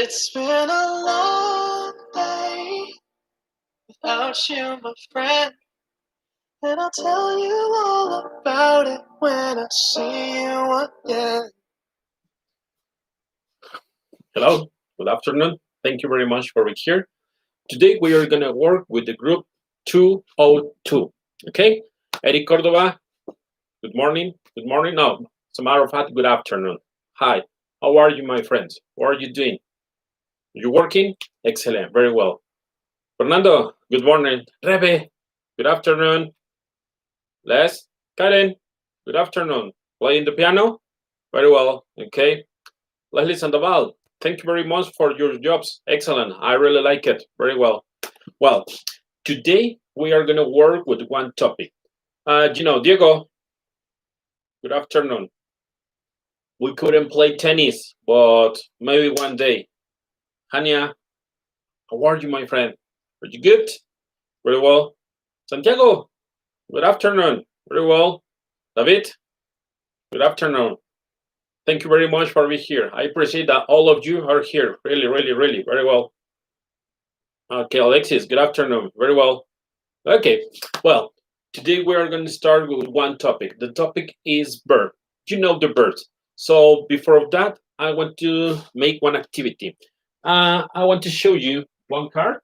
It's been a long day without you, my friend, and I'll tell you all about it when I see you again. Hello, good afternoon. Thank you very much for being here. Today we are going to work with the group 202. Okay, Eric Cordova, good morning. Good morning. No, as a matter of fact, good afternoon. Hi, how are you, my friends? What are you doing? You working? Excellent, very well. Fernando, good morning. Rebe, good afternoon. Les, Karen, good afternoon. Playing the piano? Very well, okay. Leslie Sandoval, thank you very much for your jobs. Excellent, I really like it. Very well. Well, today we are going to work with one topic. Diego, good afternoon. We couldn't play tennis, but maybe one day. Hania, how are you, my friend? Are you good? Very well. Santiago, good afternoon. Very well. David, good afternoon. Thank you very much for being here. I appreciate that all of you are here. Really, really, really, very well. Okay, Alexis, good afternoon. Very well. Okay, well, today we are going to start with one topic. The topic is bird. You know the birds. So before that, I want to make one activity. I want to show you one card,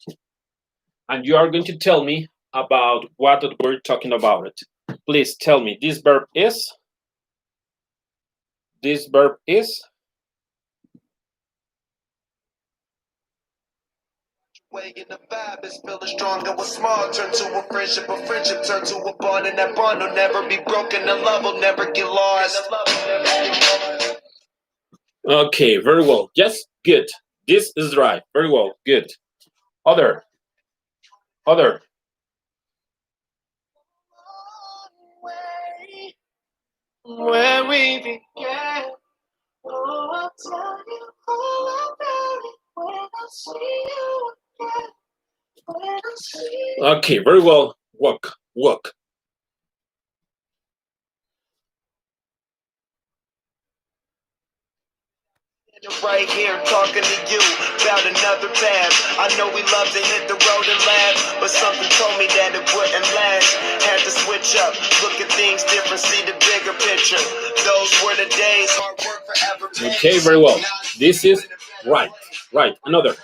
and you are going to tell me about what we're talking about. Please tell me, this verb is. Waking the vibe is feeling stronger with small. Turn to a friendship turn to a bond, and that bond will never be broken. The love will never get lost. Okay, very well. Yes, good. This is right. Very well. Good. Other. Where we began. Oh, I'll tell you all about it when I see you again. Okay, very well. Walk. Right here talking to you about another path. I know we love to hit the road and laugh, but something told me that it wouldn't last. Had to switch up, look at things different, see the bigger picture. Those were the days, hard work forever. Okay, very well. This is right. Another.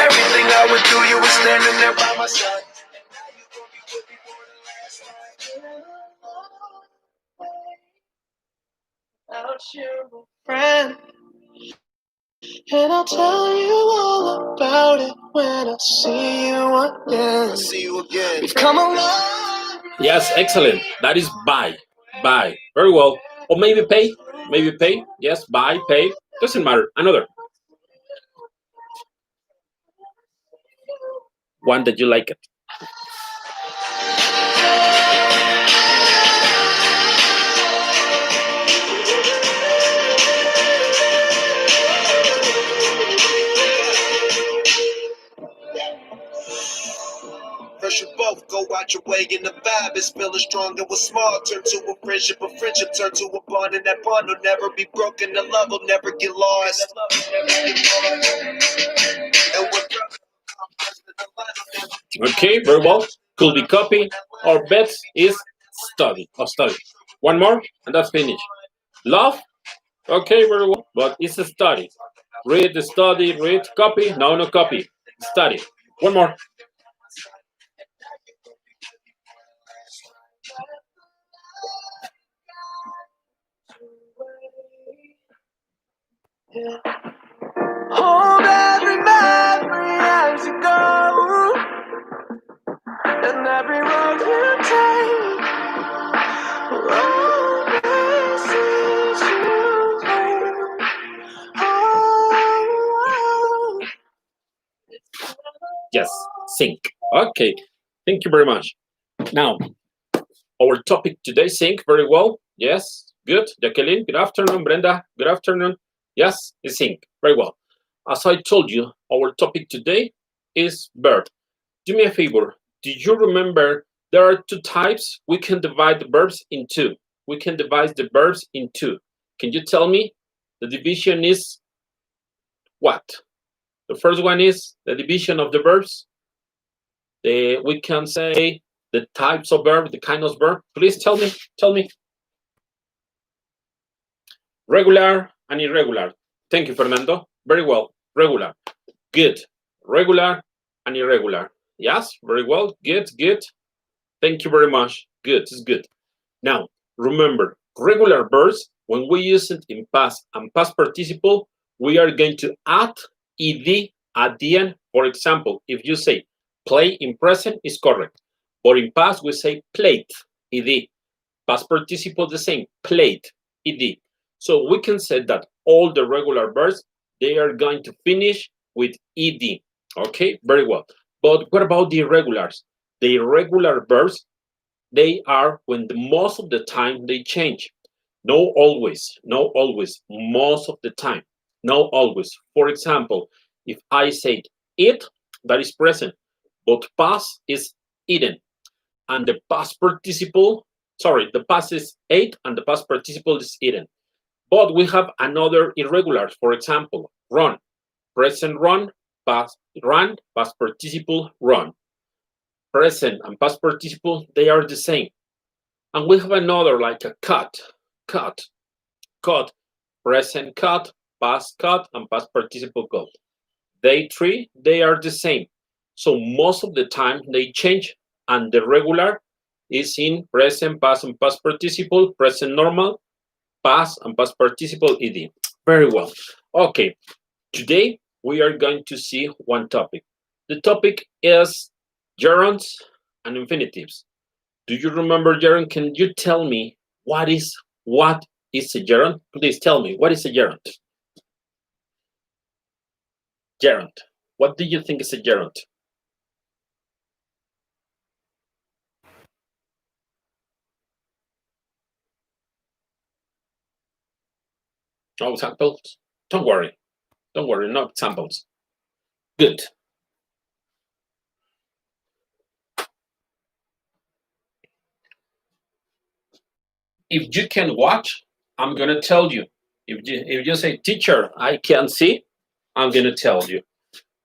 Everything I would do, you were standing there by my side. Without you, friend, and I'll tell you all about it when I see you again. We've come along. Yes, excellent. That is buy. Very well. Or maybe pay. Yes, buy, pay. Doesn't matter. Another. One that you like it. First you both go out your way and the vibe is feeling stronger with small. Turn to a friendship turn to a bond, and that bond will never be broken. The love will never get lost. Okay, very well. Could be copy or bet is study. One more and that's finished. Love? Okay, very well. But it's a study. Read, study, read, copy. No copy. Study. One more. Hold every memory as you go, and every road you take always leads you home. Oh. Yes, sync. Okay, thank you very much. Now, our topic today, sync, very well. Yes, good. Jacqueline, good afternoon. Brenda, good afternoon. Yes, it's sync, very well. As I told you, our topic today is verb. Do me a favor. Do you remember there are two types? We can divide the verbs in two. we can divide the verbs in two. Can you tell me the division is what? The first one is the division of the verbs. We can say the types of verb, the kind of verb. Please tell me. Regular and irregular. Thank you, Fernando. Very well. Regular. Good. Regular and irregular. Yes, very well. Good. Thank you very much. Good, it's good. Now, remember, regular verbs, when we use it in past and past participle, we are going to add ed at the end. For example, if you say play in present, is correct. But in past, we say played, ed. Past participle, the same, played, ed. So we can say that all the regular verbs, they are going to finish with ed. Okay, very well. But what about the irregulars? The irregular verbs, they are when most of the time they change. No always, most of the time, no always. For example, if I said eat, that is present, but past is eaten. And the past participle, the past is ate and the past participle is eaten. But we have another irregular, for example, run, present run, past participle run. Present and past participle, they are the same. And we have another like a cut, present cut, and past participle cut. They three, they are the same. So most of the time they change, and the regular is in present, past, and past participle, present normal, past, and past participle ed. Very well. Okay, today we are going to see one topic. The topic is gerunds and infinitives. Do you remember gerund? Can you tell me what is a gerund? Please tell me, what is a gerund? Gerund. What do you think is a gerund? No examples? Don't worry, no examples. Good. If you can watch, I'm going to tell you. If you say, teacher, I can't see, I'm going to tell you.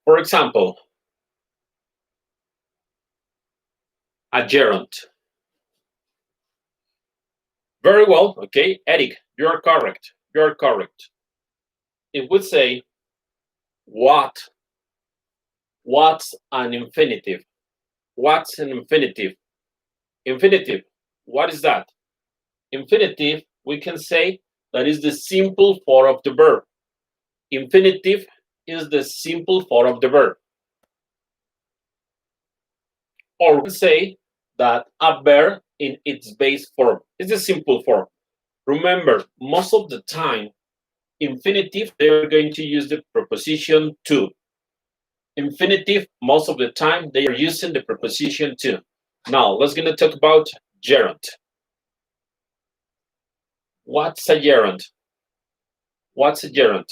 For example, a gerund. Very well, okay. Eric, you're correct. If we say, what's an infinitive? What's an infinitive? Infinitive, what is that? Infinitive, we can say that is the simple form of the verb. Infinitive is the simple form of the verb. Or we can say that a verb in its base form is the simple form. Remember, most of the time, infinitive, they're going to use the preposition to. Infinitive, most of the time, they are using the preposition to. Now, let's gonna talk about gerund. What's a gerund? What's a gerund?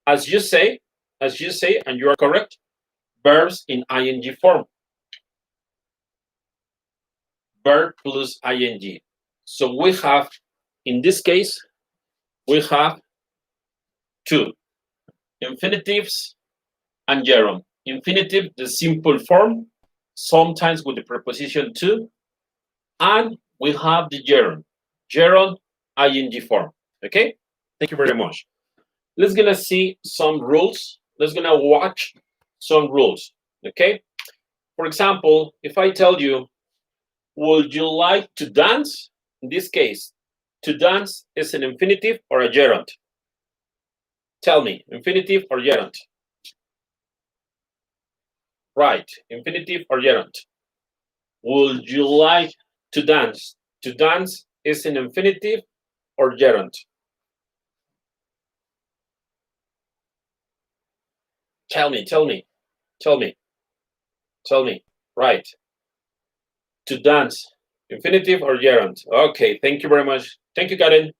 As you say, and you are correct, verbs in ing form. Verb plus ing. So we have, in this case, we have two, infinitives and gerund. Infinitive, the simple form, sometimes with the preposition to, and we have the gerund ing form. Okay, thank you very much. Let's gonna see some rules. Let's gonna watch some rules. Okay, for example, if I tell you, would you like to dance? In this case, to dance is an infinitive or a gerund? Tell me, infinitive or gerund? Right, infinitive or gerund? Would you like to dance? To dance is an infinitive or gerund? Tell me. Right. To dance, infinitive or gerund? Okay, thank you very much. Thank you, Karen.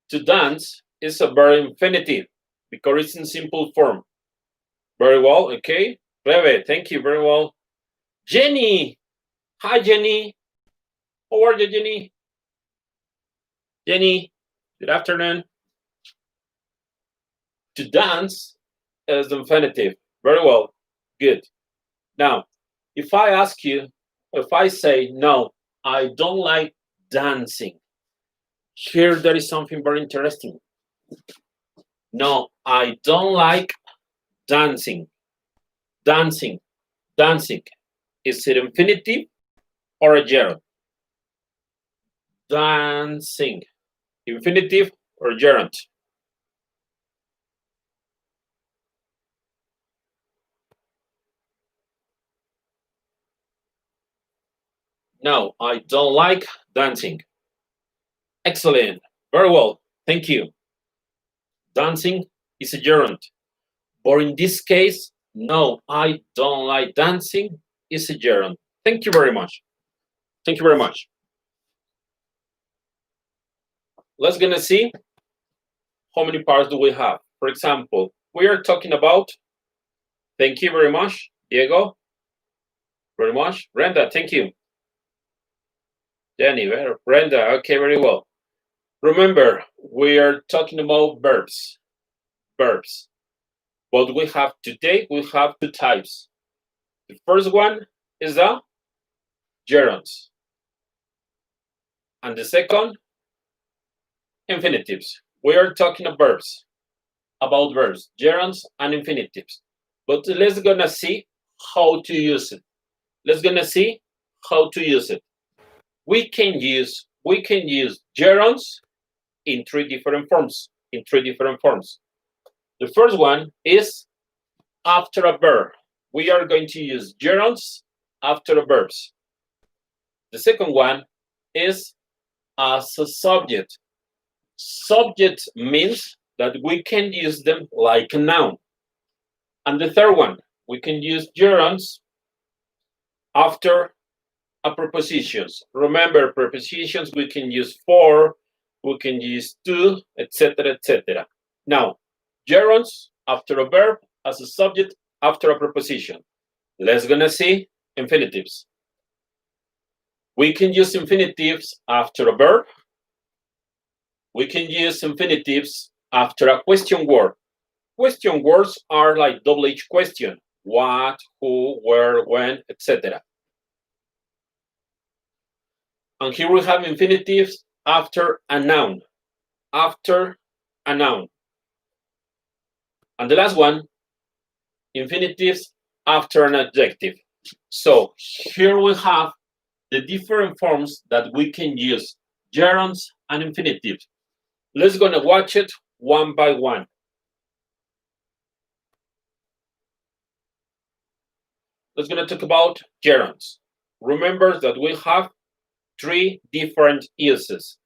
To dance is a verb infinitive because it's in simple form. Very well, okay. Rebe, thank you, very well. Jenny, hi Jenny. How are you, Jenny? Jenny, good afternoon. To dance is the infinitive. Very well. Good. Now, if I ask you, if I say, no, I don't like dancing, here there is something very interesting. No, I don't like dancing. Dancing. Dancing. Is it infinitive or a gerund? Dancing. Infinitive or gerund? No, I don't like dancing. Excellent. Very well. Thank you. Dancing is a gerund. Or in this case, no, I don't like dancing is a gerund. Thank you very much. Thank you very much. Let's gonna see how many parts do we have. For example, we are talking about, thank you very much, Diego. Very much. Brenda, thank you. Jenny, Brenda, okay, very well. Remember, we are talking about verbs. Verbs. What we have today, we have two types. The first one is the gerunds. And the second, infinitives. We are talking about verbs, gerunds and infinitives. But let's gonna see how to use it. Let's gonna see how to use it. We can use gerunds in three different forms. The first one is after a verb. We are going to use gerunds after verbs. The second one is as a subject. Subject means that we can use them like a noun. And the third one, we can use gerunds after a prepositions. Remember, prepositions we can use for, we can use to, etc., etc. Now, gerunds after a verb, as a subject after a preposition. Let's gonna see infinitives. We can use infinitives after a verb. We can use infinitives after a question word. Question words are like double H question. What, who, where, when, etc. And here we have infinitives after a noun. After a noun. And the last one, infinitives after an adjective. So here we have the different forms that we can use, gerunds and infinitives. Let's gonna watch it one by one. Let's gonna talk about gerunds. Remember that we have three different uses.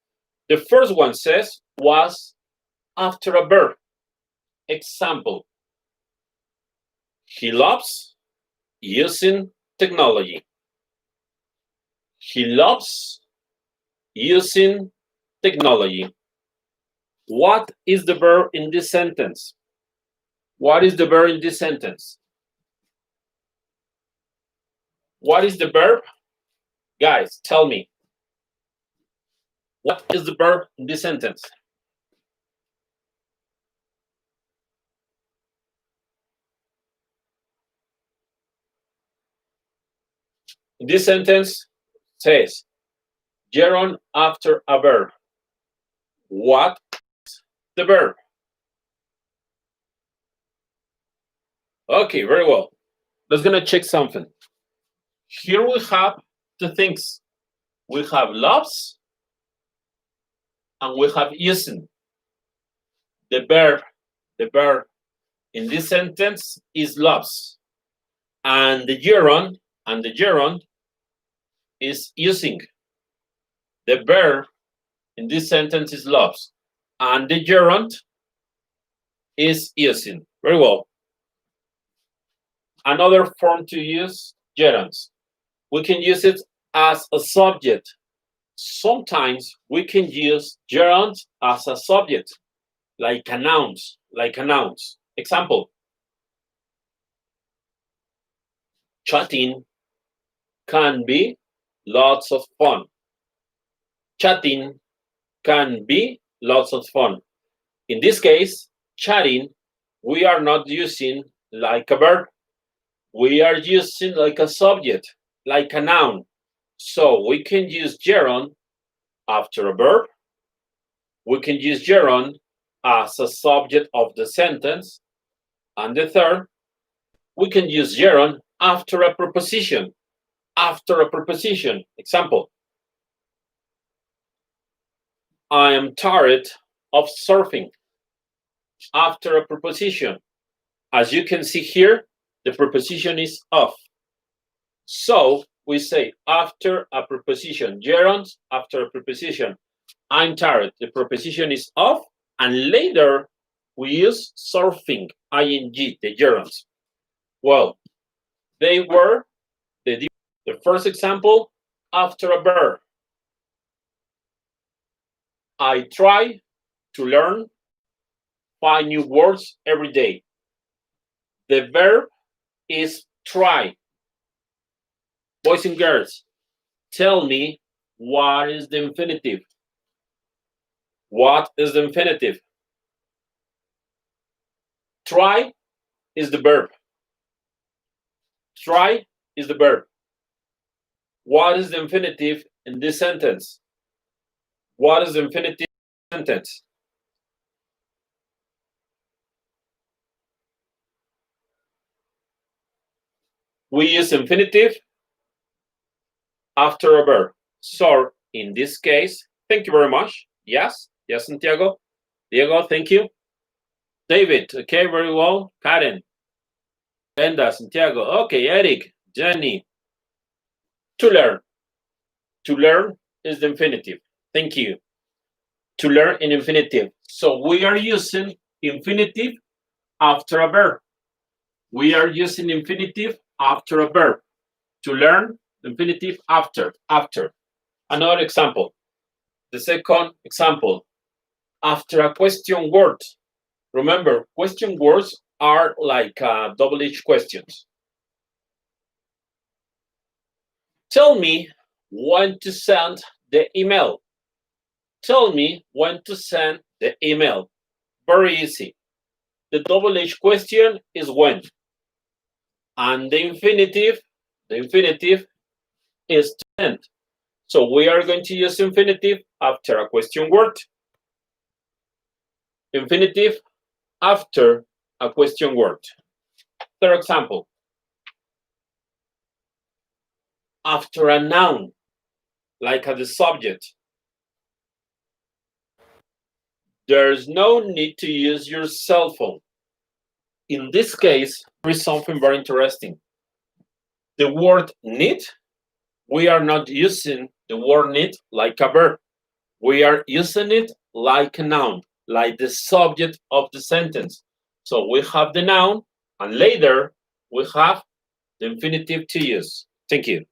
The first one says was after a verb. Example, he loves using technology. He loves using technology. What is the verb in this sentence? What is the verb in this sentence? What is the verb? Guys, tell me. What is the verb in this sentence? In this sentence says gerund after a verb. What is the verb? Okay, very well. Let's gonna check something. Here we have the things. We have loves and we have using. The verb in this sentence is loves. And the gerund is using. The verb in this sentence is loves. And the gerund is using. Very well. Another form to use gerunds. We can use it as a subject. Sometimes we can use gerund as a subject, like a noun. Example, chatting can be lots of fun. Chatting can be lots of fun. In this case, chatting, we are not using like a verb. We are using like a subject, like a noun. So we can use gerund after a verb. We can use gerund as a subject of the sentence. And the third, we can use gerund after a preposition. After a preposition. Example, I am tired of surfing. After a preposition. As you can see here, the preposition is of. So we say after a preposition, gerund after a preposition. I'm tired. The preposition is of, and later we use surfing, ing, the gerunds. Well, they were the first example after a verb. I try to learn 5 new words every day. The verb is try. Boys and girls, tell me what is the infinitive? What is the infinitive? Try is the verb. Try is the verb. What is the infinitive in this sentence? What is the infinitive sentence? We use infinitive after a verb. So in this case, thank you very much. Yes, yes, Santiago. Diego, thank you. David, okay, very well. Karen, Brenda, Santiago, okay, Eric, Jenny. To learn. To learn is the infinitive. Thank you. To learn in infinitive. So we are using infinitive after a verb. We are using infinitive after a verb. To learn, infinitive after. Another example. The second example. After a question word. Remember, question words are like double-edged questions. Tell me when to send the email. Tell me when to send the email. Very easy. The double-edged question is when. And the infinitive is to send. So we are going to use infinitive after a question word. Infinitive after a question word. Third example. After a noun, like the subject. There's no need to use your cell phone. In this case, there is something very interesting. The word need, we are not using the word need like a verb. We are using it like a noun, like the subject of the sentence. So we have the noun, and later we have the infinitive to use. Thank you.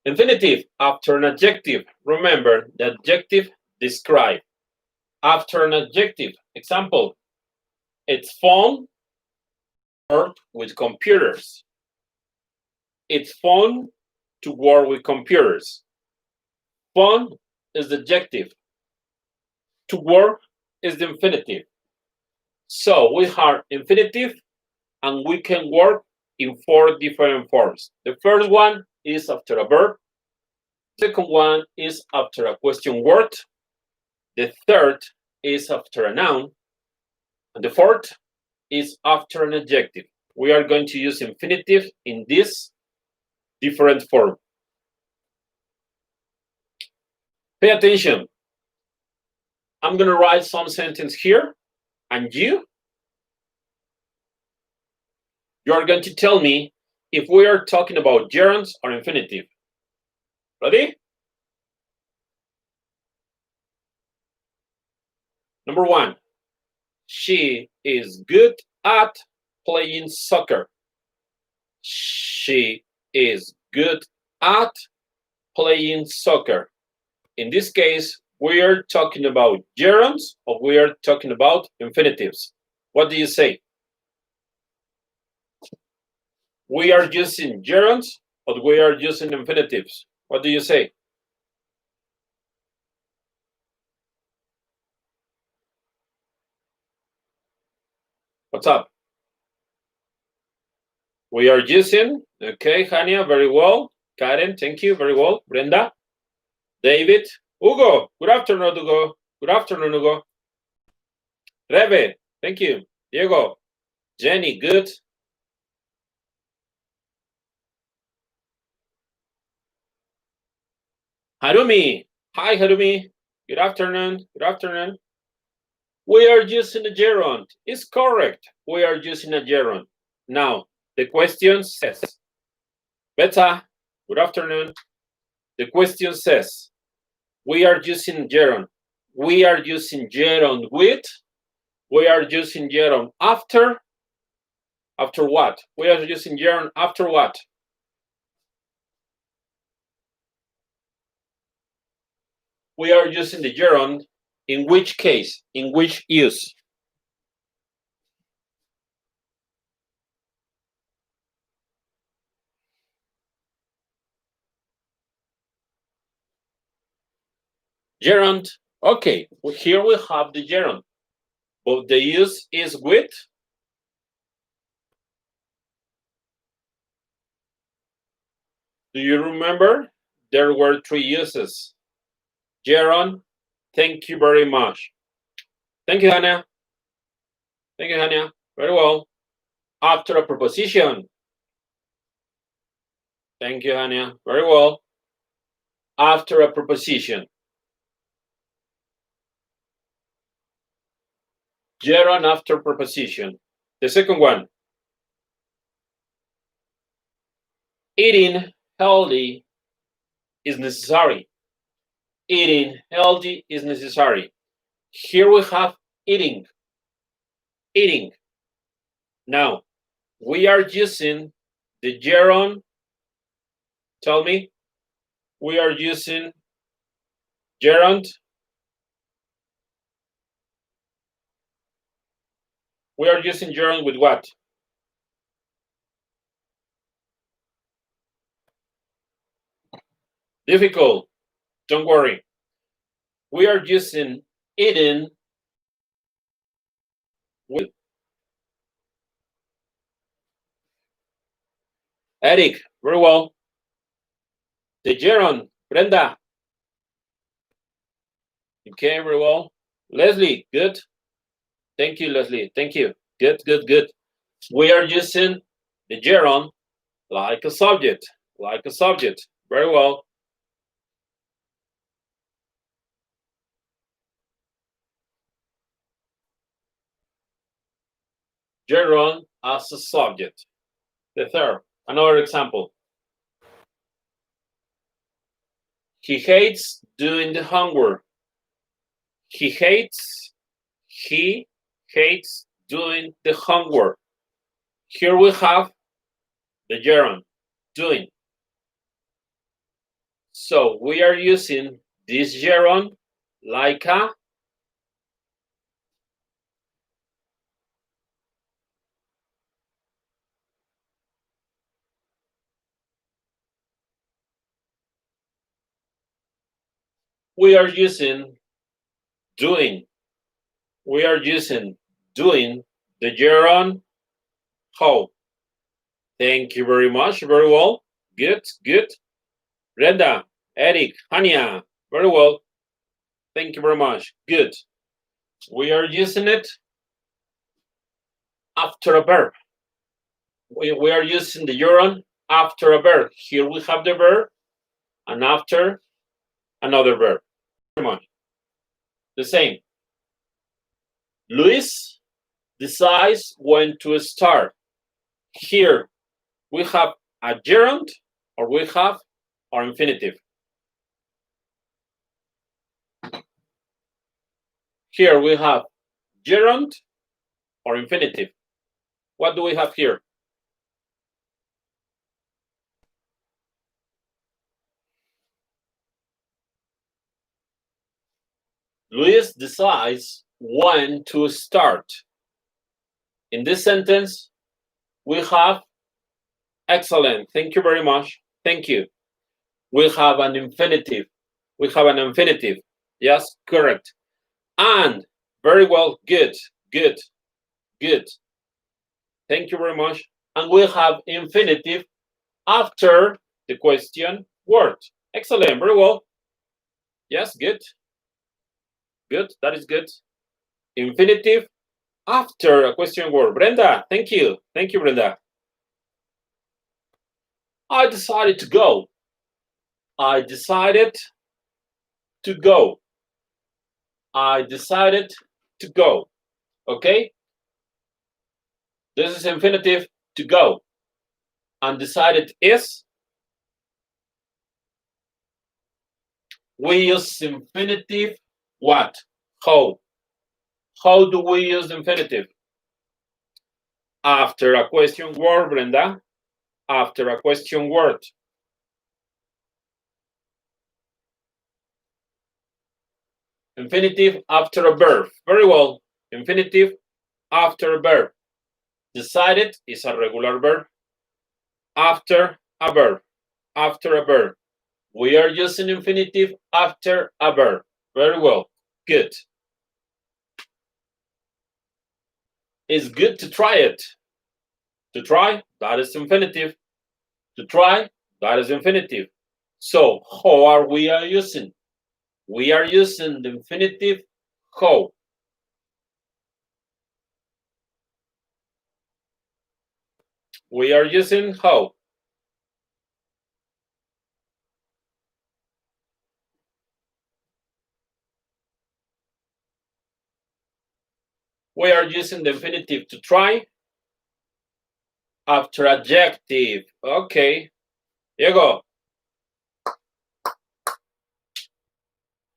Infinitive after an adjective. Remember, the adjective describe. After an adjective. Example, it's fun to work with computers. It's fun to work with computers. Fun is the adjective. To work is the infinitive. So we have infinitive, and we can work in 4 different forms. The first one is after a verb. The second one is after a question word. The third is after a noun. And the fourth is after an adjective. We are going to use infinitive in this different form. Pay attention. I'm going to write some sentence here, and you are going to tell me if we are talking about gerunds or infinitive. Ready? Number 1, she is good at playing soccer. She is good at playing soccer. In this case, we are talking about gerunds or we are talking about infinitives. What do you say? We are using gerunds But we are using infinitives. What do you say? What's up? We are using, okay, Hania, very well. Karen, thank you, very well. Brenda, David, Hugo, good afternoon, Hugo. Good afternoon, Hugo. Rebe, thank you. Diego, Jenny, good. Harumi, hi, Harumi. Good afternoon, good afternoon. We are using a gerund. It's correct. We are using a gerund. Now, the question says, Beta, good afternoon. The question says, we are using gerund. We are using gerund with. We are using gerund after. After what? We are using gerund after what? We are using the gerund in which case? In which use? Gerund. Okay, well, here we have the gerund. But the use is with. Do you remember? There were three uses. Gerund, thank you very much. Thank you, Hannah. Thank you, Hannah. Very well. After a preposition. Thank you, Hannah. Very well. After a preposition. Gerund after preposition. The second one. Eating healthy is necessary. Eating healthy is necessary. Here we have eating. Eating. Now, we are using the gerund. Tell me. We are using gerund. We are using gerund with what? Difficult. Don't worry. We are using eating with. Eric, very well. The gerund, Brenda. Okay, very well. Leslie, good. Thank you, Leslie. Thank you. Good, good, good. We are using the gerund like a subject. Like a subject. Very well. Gerund as a subject. The third, another example. He hates doing the homework. He hates doing the homework. Here we have the gerund, doing. So we are using this gerund like a. We are using doing. We are using doing the gerund how. Thank you very much. Very well. Good, good. Brenda, Eric, Hania, very well. Thank you very much. Good. We are using it after a verb. We are using the gerund after a verb. Here we have the verb and after another verb. Very much. The same. Luis decides when to start. Here we have a gerund or we have our infinitive. Here we have gerund or infinitive. What do we have here? Luis decides when to start. In this sentence, we have excellent. Thank you very much. Thank you. We have an infinitive. We have an infinitive. Yes, correct. And very well, good, good, good. Thank you very much. And we have infinitive after the question word. Excellent, very well. Yes, good. Good, that is good. Infinitive after a question word. Brenda, thank you. Thank you, Brenda. I decided to go. I decided to go. I decided to go. Okay? This is infinitive to go. Undecided is. We use infinitive what? How? How do we use infinitive? After a question word, Brenda. After a question word. Infinitive after a verb. Very well. Infinitive after a verb. Decided is a regular verb. After a verb. After a verb. We are using infinitive after a verb. Very well. Good. It's good to try it. To try, that is infinitive. To try, that is infinitive. So, how are we using? We are using the infinitive how. We are using how. We are using the infinitive to try after adjective. Okay, here you go.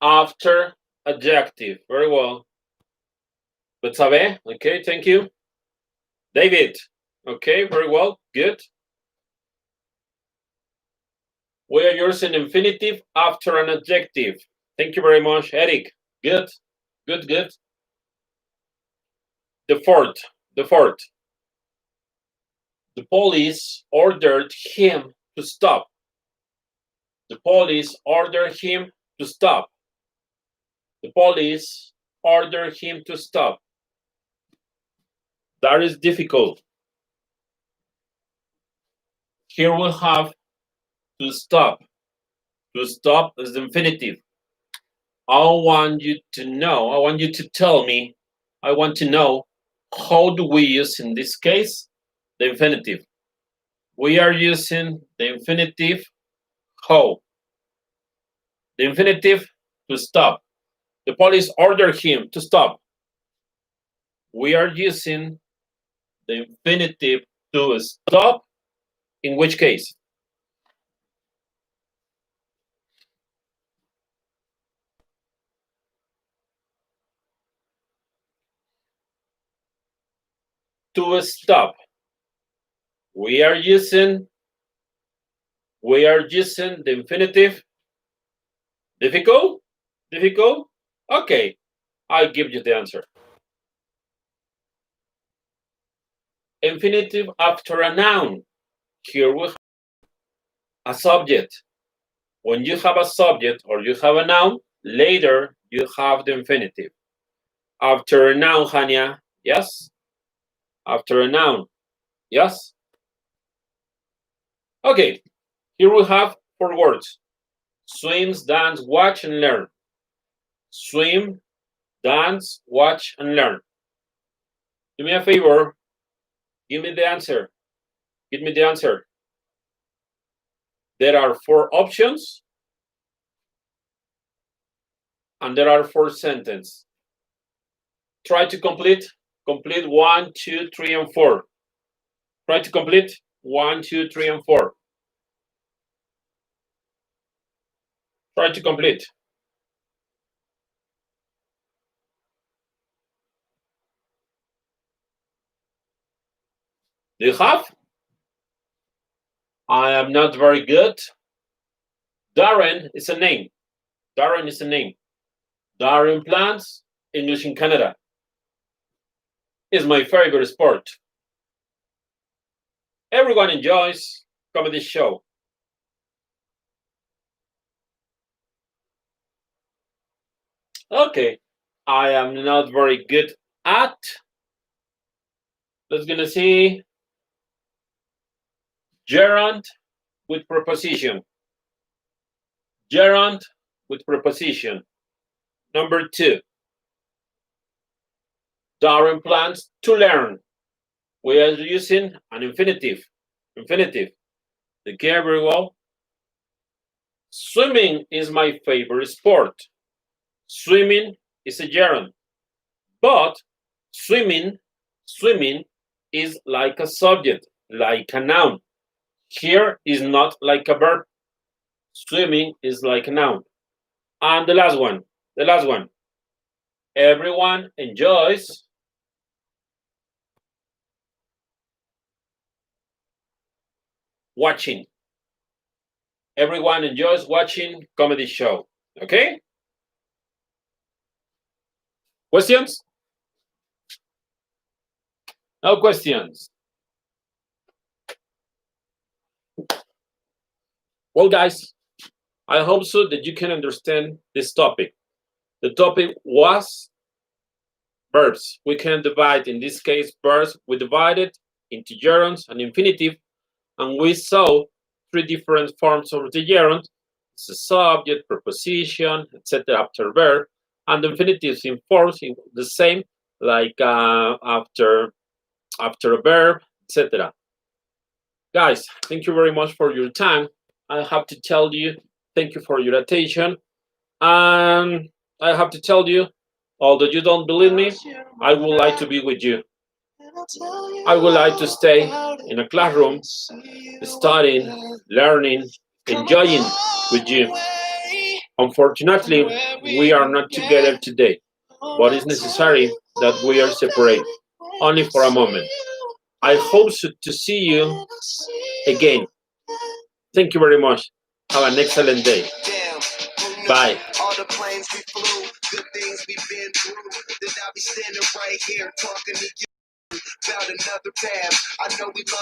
After adjective. Very well. Betsabe, okay, thank you. David, okay, very well, good. We are using infinitive after an adjective. Thank you very much, Eric. Good, good, good. The fourth. The police ordered him to stop. The police ordered him to stop. The police ordered him to stop. That is difficult. Here we'll have to stop. To stop is the infinitive. I want you to know, I want you to tell me, I want to know, how do we use in this case the infinitive? We are using the infinitive how. The infinitive to stop. The police ordered him to stop. We are using the infinitive to stop. In which case? To stop. We are using the infinitive. Difficult? Difficult? Okay, I'll give you the answer. Infinitive after a noun. Here we have a subject. When you have a subject or you have a noun, later you have the infinitive. After a noun, Hania, yes? After a noun, yes? Okay, here we have 4 words. Swims, dance, watch, and learn. Swim, dance, watch, and learn. Do me a favor. Give me the answer. Give me the answer. There are 4 options. And there are 4 sentences. Try to complete 1, 2, 3, and 4. Try to complete 1, 2, 3, and 4. Try to complete. Do you have? I am not very good. Darren is a name. Darren is a name. Darren plants English in Canada. Is my favorite sport. Everyone enjoys comedy show. Okay. I am not very good at. Let's gonna see gerund with preposition. Gerund with preposition. Number 2. Darren plans to learn. We are using an infinitive. Infinitive. Okay, very well. Swimming is my favorite sport. Swimming is a gerund, but swimming is like a subject, like a noun. Here is not like a verb. Swimming is like a noun. And the last one. Everyone enjoys watching. Everyone enjoys watching comedy show. Okay? Questions? No questions. Well, guys, I hope so that you can understand this topic. The topic was verbs. We can divide, in this case, verbs. We divided into gerunds and infinitive, and we saw 3 different forms of the gerund. It's a subject, preposition, etc. after verb, and the infinitives in forms the same, like after a verb, etc. Guys, thank you very much for your time. I have to tell you, thank you for your attention. And I have to tell you, although you don't believe me, I would like to be with you. I would like to stay in a classroom, studying, learning, enjoying with you. Unfortunately, we are not together today, but it's necessary that we are separate, only for a moment. I hope to see you again. Thank you very much. Have an excellent day. Bye. All the planes we flew, good things we've been through. Then I'll be standing right here talking to you about another path. I know we love.